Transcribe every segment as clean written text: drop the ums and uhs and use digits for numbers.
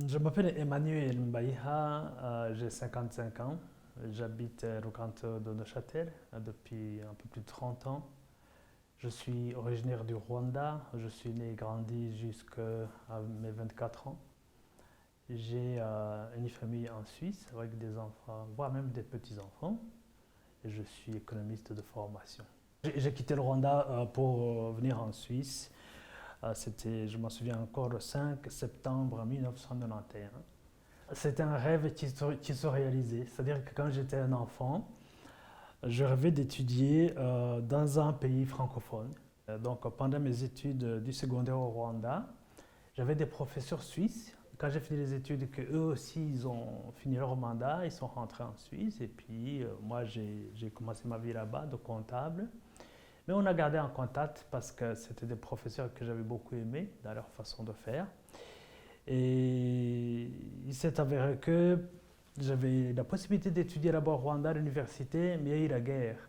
Je m'appelle Emmanuel Mbaïha, j'ai 55 ans. J'habite au canton de Neuchâtel depuis un peu plus de 30 ans. Je suis originaire du Rwanda. Je suis né et grandi jusqu'à mes 24 ans. J'ai une famille en Suisse avec des enfants, voire même des petits-enfants. Et je suis économiste de formation. J'ai quitté le Rwanda pour venir en Suisse. C'était, je m'en souviens encore, le 5 septembre 1991. C'était un rêve qui se réalisait. C'est-à-dire que quand j'étais un enfant, je rêvais d'étudier dans un pays francophone. Donc pendant mes études du secondaire au Rwanda, j'avais des professeurs suisses. Quand j'ai fini les études, que eux aussi, ils ont fini leur mandat, ils sont rentrés en Suisse. Et puis moi, j'ai commencé ma vie là-bas de comptable. Mais on a gardé en contact parce que c'était des professeurs que j'avais beaucoup aimés dans leur façon de faire. Et il s'est avéré que j'avais la possibilité d'étudier là-bas au Rwanda à l'université, mais il y a eu la guerre.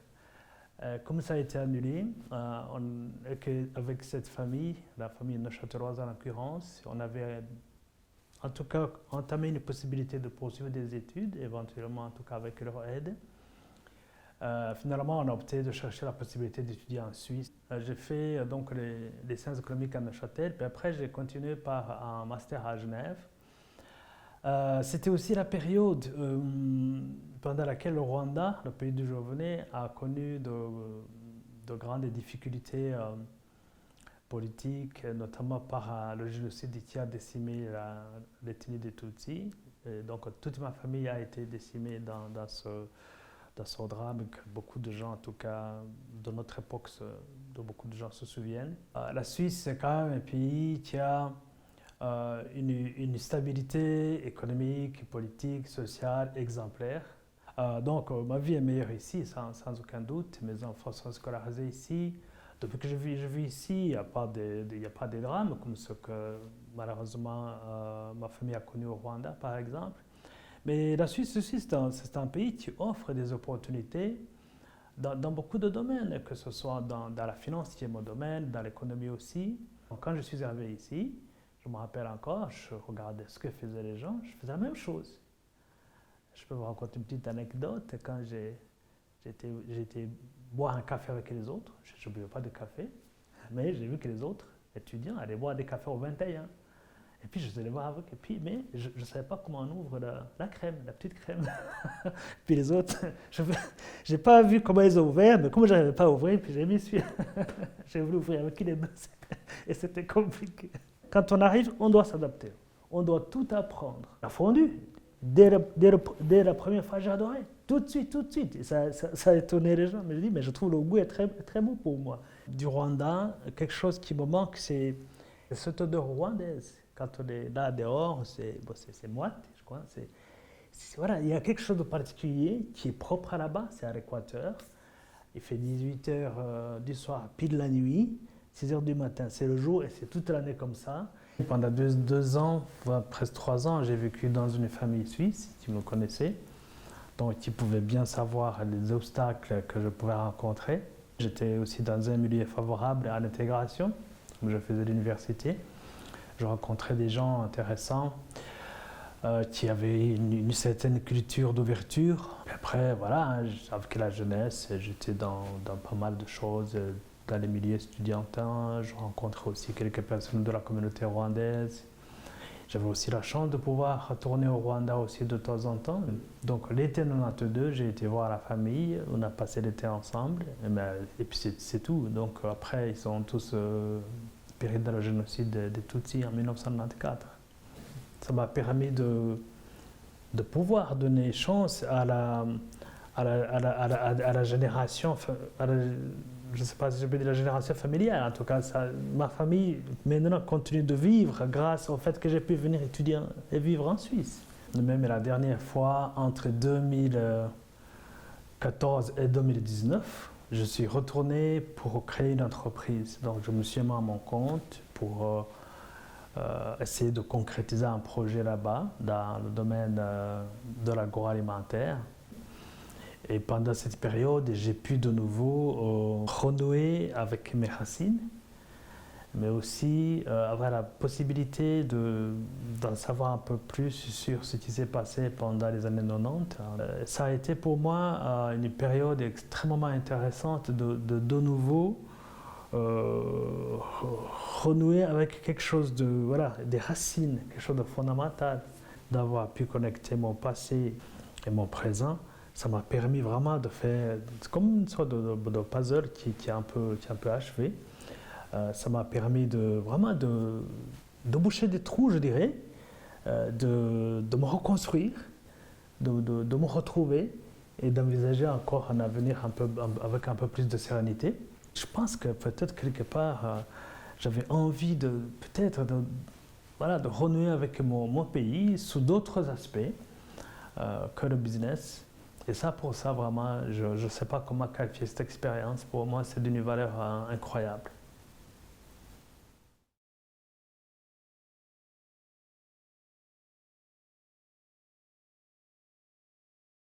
Comme ça a été annulé, avec cette famille, la famille neuchâteloise en l'occurrence, on avait en tout cas entamé une possibilité de poursuivre des études, éventuellement en tout cas avec leur aide. Finalement, on a opté de chercher la possibilité d'étudier en Suisse. J'ai fait donc les sciences économiques à Neuchâtel, puis après j'ai continué par un master à Genève. C'était aussi la période pendant laquelle le Rwanda, le pays d'où je venais, a connu de grandes difficultés politiques, notamment par le génocide qui a décimé l'ethnie des Tutsis. Et donc toute ma famille a été décimée dans ce drame que beaucoup de gens, en tout cas de notre époque, dont beaucoup de gens se souviennent. La Suisse, c'est quand même un pays qui a une stabilité économique, politique, sociale exemplaire. Donc ma vie est meilleure ici, sans aucun doute. Mes enfants sont scolarisés ici. Depuis que je vis ici, il n'y a pas de drames comme ce que malheureusement ma famille a connu au Rwanda, par exemple. Mais la Suisse aussi, c'est un pays qui offre des opportunités dans beaucoup de domaines, que ce soit dans la finance, qui est mon domaine, dans l'économie aussi. Donc, quand je suis arrivé ici, je me rappelle encore, je regardais ce que faisaient les gens, je faisais la même chose. Je peux vous raconter une petite anecdote. Quand j'étais boire un café avec les autres, je ne buvais pas de café, mais j'ai vu que les autres étudiants allaient boire des cafés au 21. Et puis je suis allé voir avec, mais je ne savais pas comment on ouvre la crème, la petite crème. Puis les autres, je n'ai pas vu comment ils ont ouvert, mais comme je n'arrivais pas à ouvrir, puis j'ai voulu ouvrir avec les deux. Et c'était compliqué. Quand on arrive, on doit s'adapter. On doit tout apprendre. La fondue, dès la première fois, j'ai adoré. Tout de suite. Et ça a étonné les gens. Mais je dis, mais je trouve le goût est très, très bon pour moi. Du Rwanda, quelque chose qui me manque, c'est cette odeur rwandaise. Quand on est là dehors, c'est moite, je crois. Voilà, il y a quelque chose de particulier qui est propre à là-bas, c'est à l'Équateur. Il fait 18 h du soir, pile la nuit, 6 h du matin, c'est le jour et c'est toute l'année comme ça. Pendant deux ans, voire presque 3 ans, j'ai vécu dans une famille suisse qui me connaissait, donc qui pouvait bien savoir les obstacles que je pouvais rencontrer. J'étais aussi dans un milieu favorable à l'intégration, où je faisais l'université. Je rencontrais des gens intéressants qui avaient une certaine culture d'ouverture. Après, voilà, avec la jeunesse, j'étais dans pas mal de choses, dans les milieux estudiantins. Je rencontrais aussi quelques personnes de la communauté rwandaise. J'avais aussi la chance de pouvoir retourner au Rwanda aussi de temps en temps. Donc l'été 92, j'ai été voir la famille, on a passé l'été ensemble, et puis c'est tout. Donc après, ils sont tous péri dans le génocide des Tutsis en 1994. Ça m'a permis de pouvoir donner chance à la génération, je ne sais pas si je peux dire la génération familiale, en tout cas ma famille maintenant continue de vivre grâce au fait que j'ai pu venir étudier et vivre en Suisse. Même la dernière fois, entre 2014 et 2019, je suis retourné pour créer une entreprise. Donc je me suis mis à mon compte pour essayer de concrétiser un projet là-bas dans le domaine de l'agroalimentaire. Et pendant cette période, j'ai pu de nouveau renouer avec mes racines mais aussi avoir la possibilité d'en savoir un peu plus sur ce qui s'est passé pendant les années 90. Ça a été pour moi une période extrêmement intéressante de nouveau renouer avec quelque chose des racines, quelque chose de fondamental, d'avoir pu connecter mon passé et mon présent. Ça m'a permis vraiment de faire comme une sorte de puzzle qui est un peu achevé. Ça m'a permis vraiment de boucher des trous, je dirais, de me reconstruire, de me retrouver et d'envisager encore un avenir avec un peu plus de sérénité. Je pense que peut-être quelque part, j'avais envie peut-être de renouer avec mon pays sous d'autres aspects que le business. Et ça, pour ça, vraiment, je ne sais pas comment qualifier cette expérience. Pour moi, c'est d'une valeur incroyable.